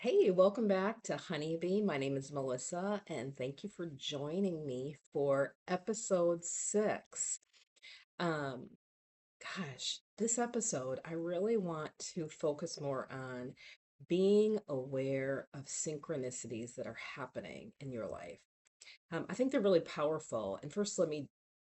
Hey, welcome back to Honeybee. My name is Melissa, and thank you for joining me for episode 6. Um, this episode, I really want to focus more on being aware of synchronicities that are happening in your life. I think they're really powerful. And first, let me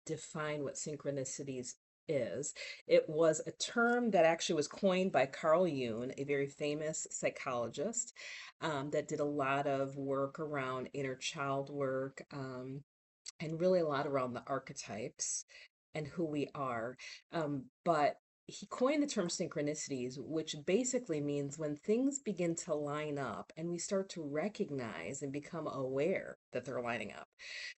define what synchronicities is. It was a term that actually was coined by Carl Jung, a very famous psychologist that did a lot of work around inner child work, and really a lot around the archetypes and who we are. But he coined the term synchronicities, which basically means when things begin to line up and we start to recognize and become aware that they're lining up.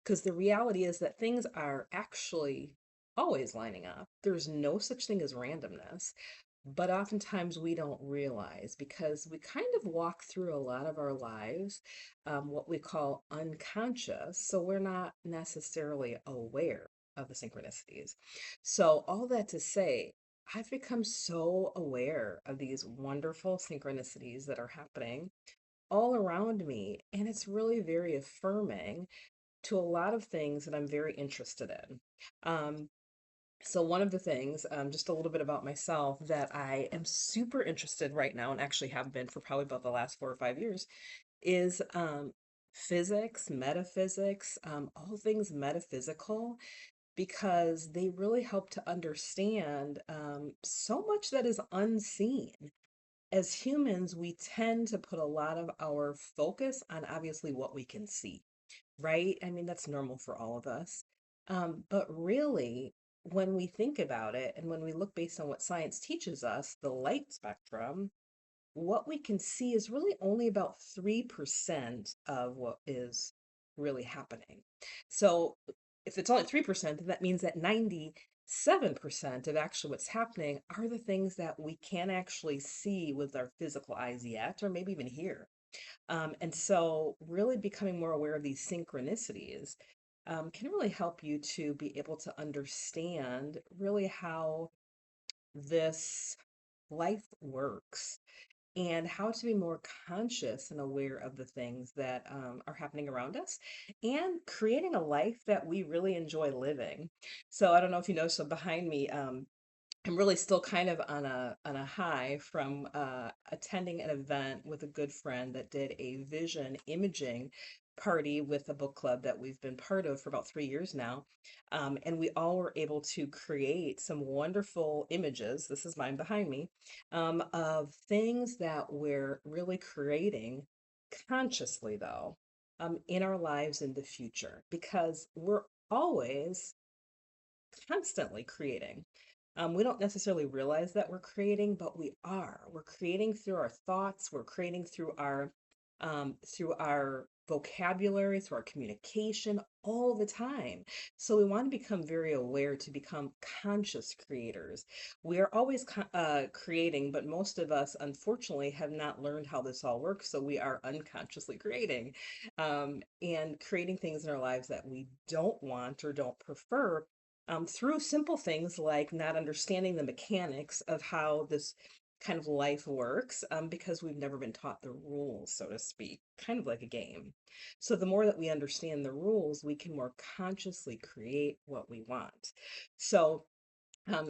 Because the reality is that things are actually always lining up. There's no such thing as randomness. But oftentimes we don't realize because we kind of walk through a lot of our lives, what we call unconscious. So we're not necessarily aware of the synchronicities. So, all that to say, I've become so aware of these wonderful synchronicities that are happening all around me. And it's really very affirming to a lot of things that I'm very interested in. Um, so one of the things, just a little bit about myself, that I am super interested right now, and actually have been for probably about the last 4 or 5 years, is physics, metaphysics, all things metaphysical, because they really help to understand so much that is unseen. As humans, we tend to put a lot of our focus on obviously what we can see, right? I mean, that's normal for all of us. But really, when we think about it and when we look based on what science teaches us, the light spectrum, what we can see is really only about 3% of what is really happening. So if it's only 3%, then that means that 97% of actually what's happening are the things that we can't actually see with our physical eyes yet, or maybe even hear. And so, really becoming more aware of these synchronicities can really help you to be able to understand really how this life works and how to be more conscious and aware of the things that are happening around us and creating a life that we really enjoy living. So, I don't know if you know, so behind me, I'm really still kind of on a high from attending an event with a good friend that did a vision imaging party with a book club that we've been part of for about 3 years now. And we all were able to create some wonderful images. This is mine behind me, of things that we're really creating consciously, though, in our lives in the future, because we're always constantly creating. We don't necessarily realize that we're creating, but we are. We're creating through our thoughts. We're creating through our vocabulary, through our communication all the time. So we want to become very aware to become conscious creators. We are always creating, but most of us, unfortunately, have not learned how this all works. So we are unconsciously creating, and creating things in our lives that we don't want or don't prefer, through simple things like not understanding the mechanics of how this kind of life works, because we've never been taught the rules, so to speak, kind of like a game. So the more that we understand the rules, we can more consciously create what we want. So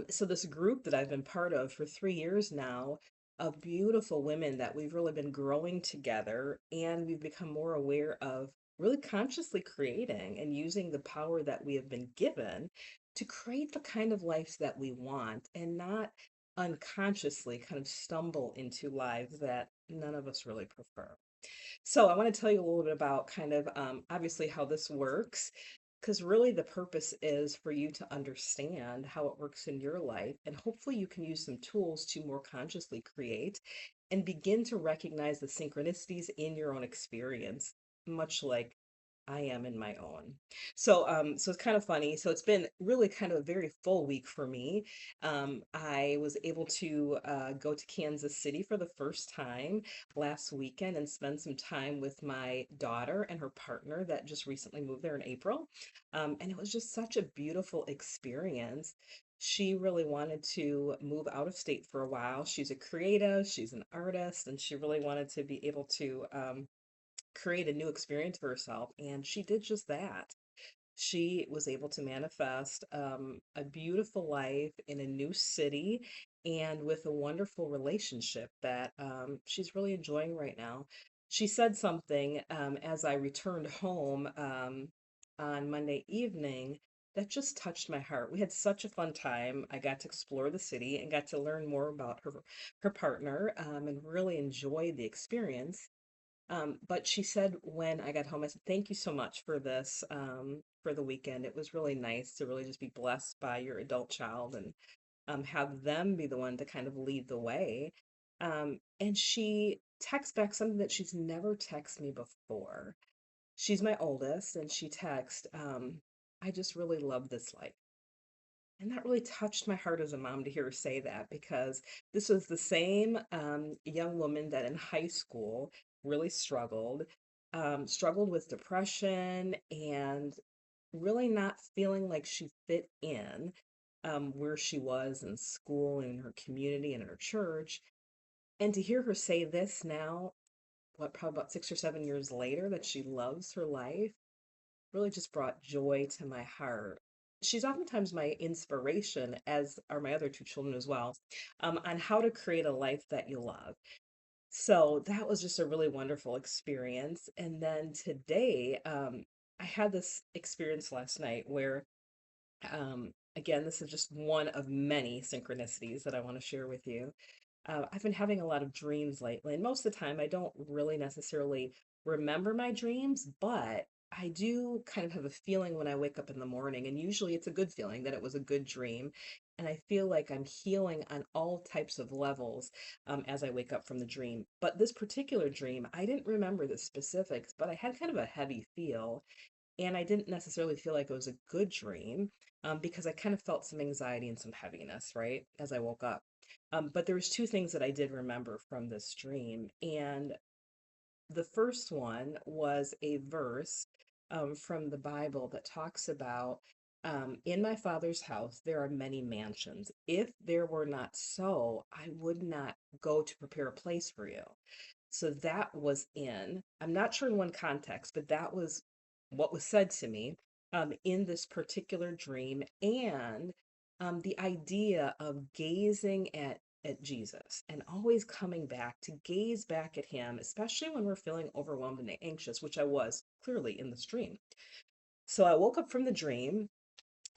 so this group that I've been part of for 3 years now, of beautiful women that we've really been growing together, and we've become more aware of really consciously creating and using the power that we have been given to create the kind of lives that we want and not unconsciously kind of stumble into lives that none of us really prefer. So I want to tell you a little bit about kind of obviously how this works, because really the purpose is for you to understand how it works in your life, and hopefully you can use some tools to more consciously create and begin to recognize the synchronicities in your own experience, much like I am in my own. So it's kind of funny. So it's been really kind of a very full week for me. I was able to go to Kansas City for the first time last weekend and spend some time with my daughter and her partner that just recently moved there in April. And it was just such a beautiful experience She really wanted to move out of state for a while. She's a creative, she's an artist, and she really wanted to be able to create a new experience for herself. And she did just that. She was able to manifest a beautiful life in a new city and with a wonderful relationship that she's really enjoying right now. She said something as I returned home on Monday evening that just touched my heart. We had such a fun time. I got to explore the city and got to learn more about her partner and really enjoyed the experience. But she said when I got home, I said, "Thank you so much for this, for the weekend. It was really nice to really just be blessed by your adult child and have them be the one to kind of lead the way." And she texts back something that she's never texted me before. She's my oldest, and she texts, "I just really love this life." And that really touched my heart as a mom to hear her say that because this was the same young woman that in high school really struggled with depression and really not feeling like she fit in where she was in school and in her community and in her church. And to hear her say this now, what, probably about 6 or 7 years later, that she loves her life really just brought joy to my heart. She's oftentimes my inspiration, as are my other two children as well, on how to create a life that you love. So that was just a really wonderful experience. And then today, I had this experience last night where, again, this is just one of many synchronicities that I want to share with you. I've been having a lot of dreams lately, and most of the time I don't really necessarily remember my dreams, but I do kind of have a feeling when I wake up in the morning, and usually it's a good feeling that it was a good dream. And I feel like I'm healing on all types of levels as I wake up from the dream. But this particular dream, I didn't remember the specifics, but I had kind of a heavy feel. And I didn't necessarily feel like it was a good dream because I kind of felt some anxiety and some heaviness, right, as I woke up. But there was two things that I did remember from this dream. And the first one was a verse from the Bible that talks about in my Father's house, there are many mansions. If there were not so, I would not go to prepare a place for you. So that was I'm not sure in one context, but that was what was said to me in this particular dream. And the idea of gazing at Jesus and always coming back to gaze back at him, especially when we're feeling overwhelmed and anxious, which I was clearly in this dream. So I woke up from the dream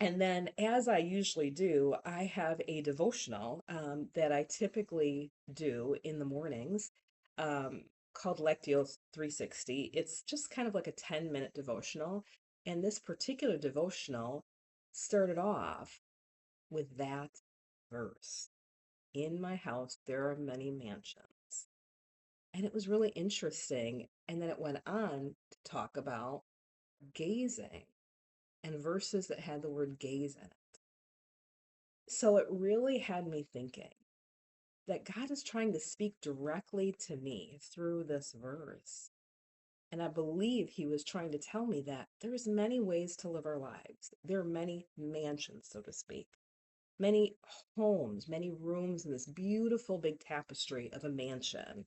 and then, as I usually do, I have a devotional that I typically do in the mornings called Lectio 360. It's just kind of like a 10-minute devotional. And this particular devotional started off with that verse. In my house, there are many mansions. And it was really interesting. And then it went on to talk about gazing and verses that had the word gaze in it. So it really had me thinking that God is trying to speak directly to me through this verse. And I believe he was trying to tell me that there's many ways to live our lives. There are many mansions, so to speak, many homes, many rooms in this beautiful big tapestry of a mansion.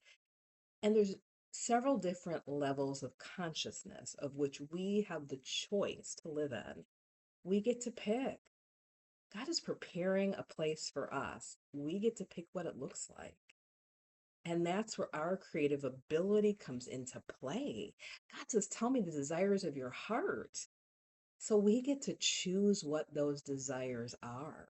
And there's several different levels of consciousness of which we have the choice to live in. We get to pick. God is preparing a place for us. We get to pick what it looks like. And that's where our creative ability comes into play. God says, "Tell me the desires of your heart." So we get to choose what those desires are.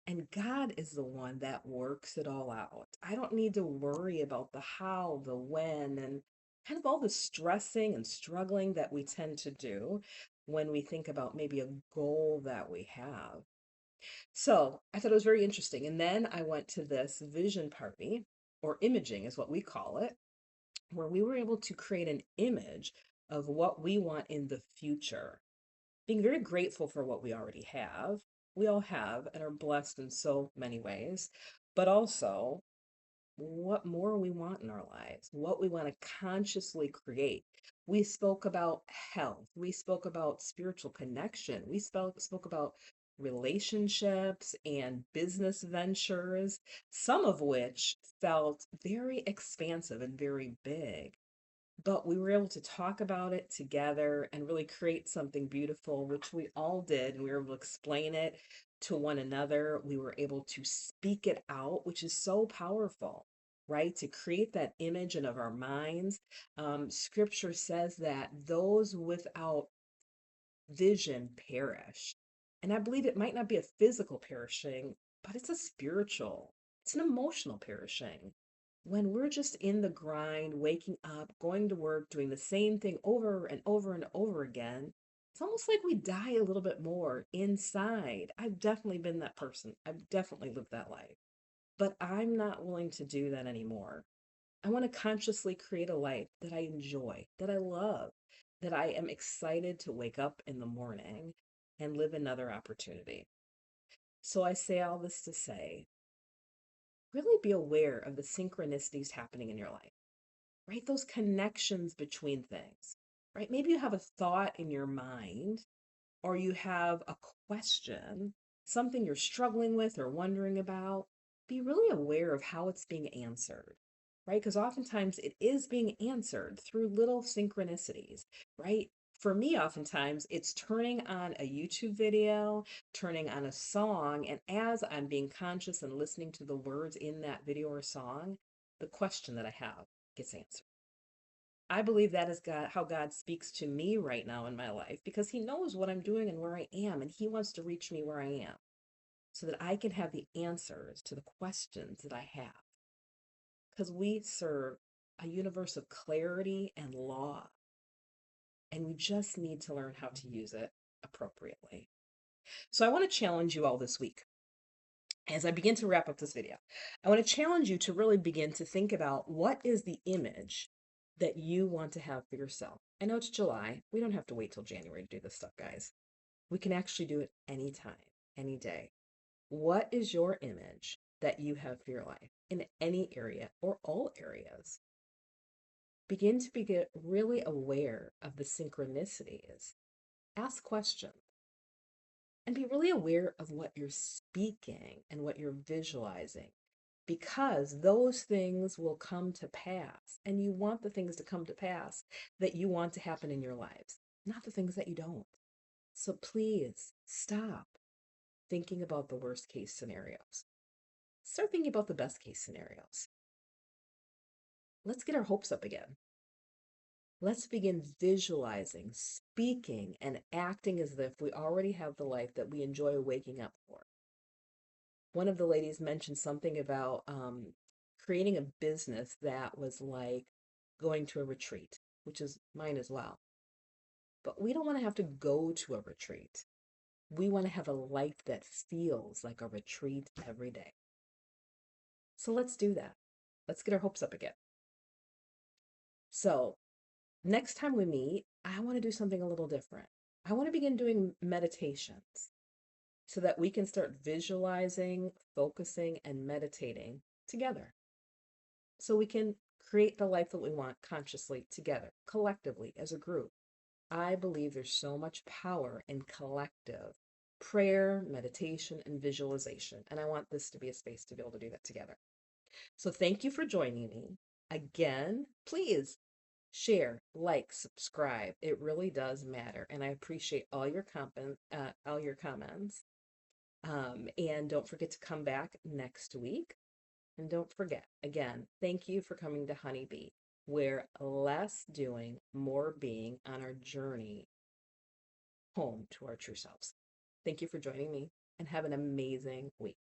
And God is the one that works it all out. I don't need to worry about the how, the when, and kind of all the stressing and struggling that we tend to do when we think about maybe a goal that we have. So I thought it was very interesting. And then I went to this vision party, or imaging is what we call it, where we were able to create an image of what we want in the future, being very grateful for what we already have. We all have and are blessed in so many ways, but also what more we want in our lives, what we want to consciously create. We spoke about health. We spoke about spiritual connection. We spoke about relationships and business ventures, some of which felt very expansive and very big. But we were able to talk about it together and really create something beautiful, which we all did. And we were able to explain it to one another. We were able to speak it out, which is so powerful, right? To create that image in of our minds. Scripture says that those without vision perish. And I believe it might not be a physical perishing, but it's a spiritual, it's an emotional perishing. When we're just in the grind, waking up, going to work, doing the same thing over and over and over again, it's almost like we die a little bit more inside. I've definitely been that person. I've definitely lived that life. But I'm not willing to do that anymore. I want to consciously create a life that I enjoy, that I love, that I am excited to wake up in the morning and live another opportunity. So I say all this to say, really be aware of the synchronicities happening in your life, right? Those connections between things, right? Maybe you have a thought in your mind or you have a question, something you're struggling with or wondering about, be really aware of how it's being answered, right? Because oftentimes it is being answered through little synchronicities, right? For me, oftentimes it's turning on a YouTube video, turning on a song, and as I'm being conscious and listening to the words in that video or song, the question that I have gets answered. I believe that is God, how God speaks to me right now in my life because He knows what I'm doing and where I am, and He wants to reach me where I am so that I can have the answers to the questions that I have. Because we serve a universe of clarity and law, and we just need to learn how to use it appropriately. So, I want to challenge you all this week as I begin to wrap up this video. I want to challenge you to really begin to think about what is the image that you want to have for yourself. I know it's July. We don't have to wait till January to do this stuff, guys. We can actually do it anytime, any day. What is your image that you have for your life in any area or all areas? Begin to get really aware of the synchronicities. Ask questions and be really aware of what you're speaking and what you're visualizing because those things will come to pass and you want the things to come to pass that you want to happen in your lives, not the things that you don't. So please stop thinking about the worst case scenarios. Start thinking about the best case scenarios. Let's get our hopes up again. Let's begin visualizing, speaking, and acting as if we already have the life that we enjoy waking up for. One of the ladies mentioned something about creating a business that was like going to a retreat, which is mine as well. But we don't want to have to go to a retreat. We want to have a life that feels like a retreat every day. So let's do that. Let's get our hopes up again. So, next time we meet, I want to do something a little different. I want to begin doing meditations so that we can start visualizing, focusing, and meditating together. So we can create the life that we want consciously together, collectively, as a group. I believe there's so much power in collective prayer, meditation, and visualization. And I want this to be a space to be able to do that together. So thank you for joining me. Again, please share, like, subscribe. It really does matter. And I appreciate all your comments. And don't forget to come back next week. And don't forget, again, thank you for coming to Honeybee, where less doing, more being on our journey home to our true selves. Thank you for joining me and have an amazing week.